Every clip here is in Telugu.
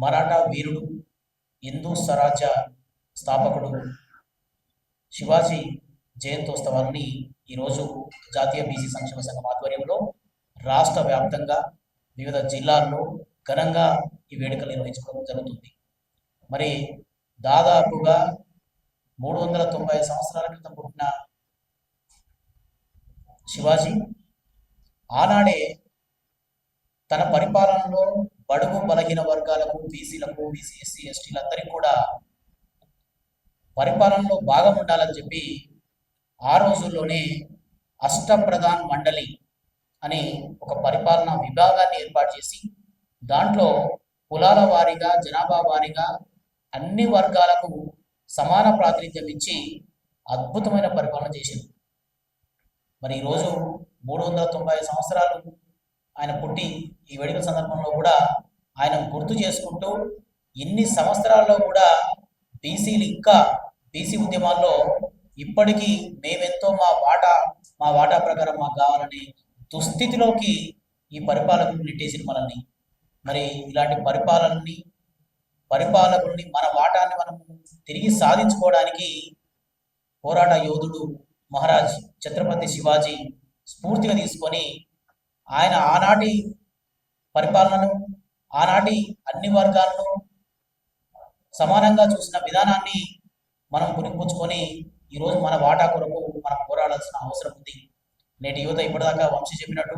మరాఠా వీరుడు, హిందూ స్వరాజ్య స్థాపకుడు శివాజీ జయంతోత్సవాన్ని ఈరోజు జాతీయ బీసీ సంక్షేమ సంఘం ఆధ్వర్యంలో రాష్ట్ర వ్యాప్తంగా వివిధ జిల్లాల్లో ఘనంగా ఈ వేడుకలు నిర్వహించుకోవడం జరుగుతుంది. మరి దాదాపుగా 390 సంవత్సరాల క్రితం పుట్టిన శివాజీ ఆనాడే తన పరిపాలనలో బడుగు బలహీన వర్గాలకు, బీసీలకు, బీసీ ఎస్సీ ఎస్టీలందరికీ కూడా పరిపాలనలో భాగం ఉండాలని చెప్పి ఆ రోజుల్లోనే అష్టప్రధాన్ మండలి అని ఒక పరిపాలనా విభాగాన్ని ఏర్పాటు చేసి దాంట్లో కులాల వారీగా, జనాభా వారీగా అన్ని వర్గాలకు సమాన ప్రాతినిధ్యం ఇచ్చి అద్భుతమైన పరిపాలన చేసింది. మరి ఈరోజు 390 సంవత్సరాలు ఆయన పుట్టి ఈ వేడుకల సందర్భంలో కూడా ఆయన గుర్తు చేసుకుంటూ ఇన్ని సంవత్సరాల్లో కూడా బీసీలు ఇంకా బీసీ ఉద్యమాల్లో ఇప్పటికీ మేమెంతో మా వాటా ప్రకారం మాకు కావాలని దుస్థితిలోకి ఈ పరిపాలకులు నెట్టేసిన మనల్ని. మరి ఇలాంటి పరిపాలకుల్ని మన వాటాన్ని మనం తిరిగి సాధించుకోవడానికి పోరాట యోధుడు మహారాజ్ ఛత్రపతి శివాజీ స్ఫూర్తిగా తీసుకొని ఆయన ఆనాటి పరిపాలనను, ఆనాటి అన్ని వర్గాలను సమానంగా చూసిన విధానాన్ని మనం పుణిపుచ్చుకొని ఈరోజు మన వాటా కొరకు మనం పోరాడాల్సిన అవసరం ఉంది. నేటి యువత ఇప్పటిదాకా వంశీ చెప్పినట్టు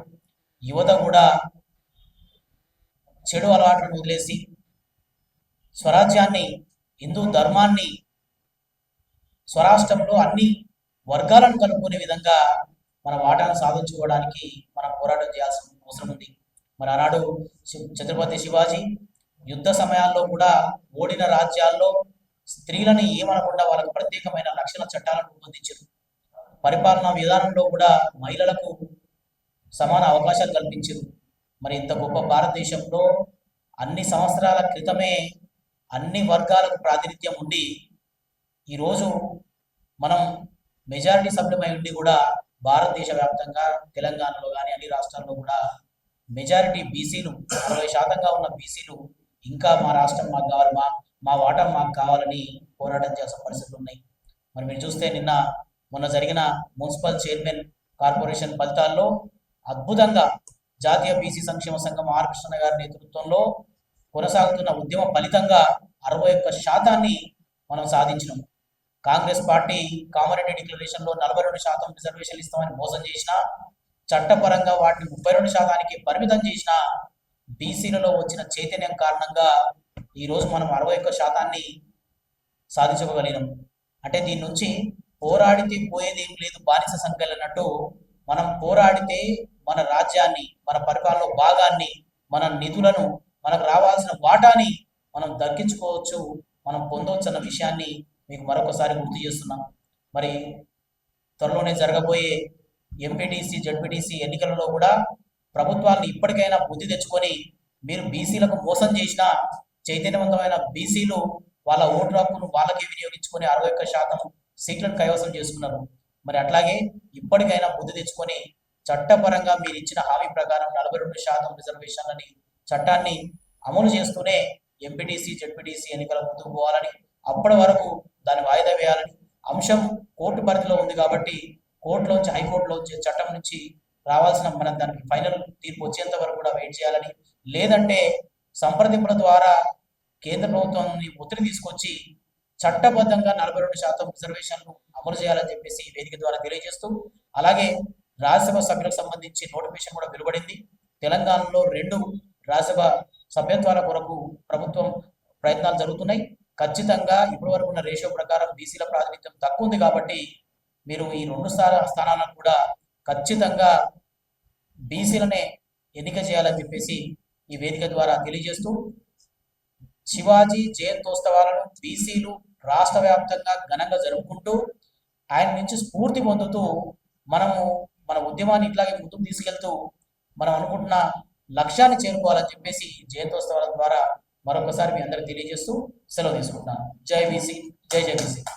యువత కూడా చెడు అలవాట్లను వదిలేసి స్వరాజ్యాన్ని, హిందూ ధర్మాన్ని స్వరాష్ట్రంలో అన్ని వర్గాలను కలుపుకునే విధంగా మన వాటాను సాధించుకోవడానికి మనం పోరాటం చేయాల్సిన అవసరం ఉంది. మరి ఆనాడు ఛత్రపతి శివాజీ యుద్ధ సమయాల్లో కూడా ఓడిన రాజ్యాల్లో స్త్రీలని ఏమనకుండా వాళ్ళకు ప్రత్యేకమైన రక్షణ చట్టాలను రూపొందించారు. పరిపాలనా విధానంలో కూడా మహిళలకు సమాన అవకాశాలు కల్పించారు. మరి ఇంత గొప్ప భారతదేశంలో అన్ని సంవత్సరాల క్రితమే అన్ని వర్గాలకు ప్రాతినిధ్యం ఉండి ఈరోజు మనం మెజారిటీ సభ్యులమై ఉండి కూడా భారతదేశ వ్యాప్తంగా తెలంగాణలో కానీ అన్ని రాష్ట్రాల్లో కూడా మెజారిటీ బీసీలు 60% ఉన్న బీసీలు ఇంకా మా రాష్ట్రం మాకు కావాలి, మా వాటా మాకు కావాలని పోరాటం చేయాల్సిన పరిస్థితులు ఉన్నాయి. మరి మీరు చూస్తే మొన్న జరిగిన మున్సిపల్ చైర్మన్ కార్పొరేషన్ ఫలితాల్లో అద్భుతంగా జాతీయ బీసీ సంక్షేమ సంఘం ఆర్ కృష్ణ గారి నేతృత్వంలో కొనసాగుతున్న ఉద్యమ ఫలితంగా 61% మనం సాధించినాం. కాంగ్రెస్ పార్టీ కామారెడ్డి డిక్లరేషన్లో 42% రిజర్వేషన్లు ఇస్తామని మోసం చేసినా, చట్టపరంగా వాటిని 32%కి పరిమితం చేసిన బీసీలలో వచ్చిన చైతన్యం కారణంగా ఈరోజు మనం 61% సాధించుకోగలిగినాం. అంటే దీని నుంచి పోరాడితే పోయేదేం లేదు, బానిస సంఖ్యలు అన్నట్టు మనం పోరాడితే మన రాజ్యాన్ని, మన పరిపాలనలో భాగాన్ని, మన నిధులను, మనకు రావాల్సిన వాటాని మనం దక్కించుకోవచ్చు, మనం పొందవచ్చు అన్న విషయాన్ని మీకు మరొకసారి గుర్తు చేస్తున్నాం. మరి త్వరలోనే జరగబోయే ఎంపీటీసీ, జడ్పీటీసీ ఎన్నికలలో కూడా ప్రభుత్వాన్ని ఇప్పటికైనా బుద్ధి తెచ్చుకొని మీరు బీసీలకు మోసం చేసిన చైతన్యవంతమైన బీసీలు వాళ్ళ ఓటు హక్కును వాళ్ళకే వినియోగించుకొని 61% సీట్లను కైవసం చేసుకున్నారు. మరి అట్లాగే ఇప్పటికైనా బుద్ధి తెచ్చుకొని చట్టపరంగా మీరు ఇచ్చిన హామీ ప్రకారం 42% రిజర్వేషన్లని చట్టాన్ని అమలు చేస్తూనే ఎంపీటీసీ, జడ్పీటీసీ ఎన్నికల ముందుకు పోవాలని, అప్పటి వరకు దాన్ని వాయిదా వేయాలని, అంశం కోర్టు పరిధిలో ఉంది కాబట్టి కోర్టులోంచి, హైకోర్టులోంచి, చట్టం నుంచి రావాల్సిన మనం దానికి ఫైనల్ తీర్పు వచ్చేంత వరకు కూడా వెయిట్ చేయాలని, లేదంటే సంప్రదింపుల ద్వారా కేంద్ర ప్రభుత్వాన్ని ఒత్తిడి తీసుకొచ్చి చట్టబద్ధంగా 42% రిజర్వేషన్లు అమలు చేయాలని చెప్పేసి వేదిక ద్వారా తెలియజేస్తూ, అలాగే రాజ్యసభ సభ్యులకు సంబంధించి నోటిఫికేషన్ కూడా వెలువడింది. తెలంగాణలో 2 రాజ్యసభ సభ్యత్వాల కొరకు ప్రభుత్వం ప్రయత్నాలు జరుగుతున్నాయి. ఖచ్చితంగా ఇప్పటి వరకు ఉన్న రేషియో ప్రకారం బీసీల ప్రాతినిధ్యం తక్కువ ఉంది కాబట్టి మీరు ఈ 2 స్థానాలను కూడా ఖచ్చితంగా బీసీలనే ఎన్నిక చేయాలని చెప్పేసి ఈ వేదిక ద్వారా తెలియజేస్తూ, శివాజీ జయంతోత్సవాలను బీసీలు రాష్ట్ర వ్యాప్తంగా ఘనంగా జరుపుకుంటూ ఆయన నుంచి స్ఫూర్తి పొందుతూ మనము మన ఉద్యమాన్ని ఇట్లాగే ముందుకు తీసుకెళ్తూ మనం అనుకుంటున్న లక్ష్యాన్ని చేరుకోవాలని చెప్పేసి జయంతోత్సవాల ద్వారా మరొకసారి మీ అందరికి తెలియజేస్తూ సెలవు తీసుకుంటున్నాను. జై బీసీ, జై జై బీసీ.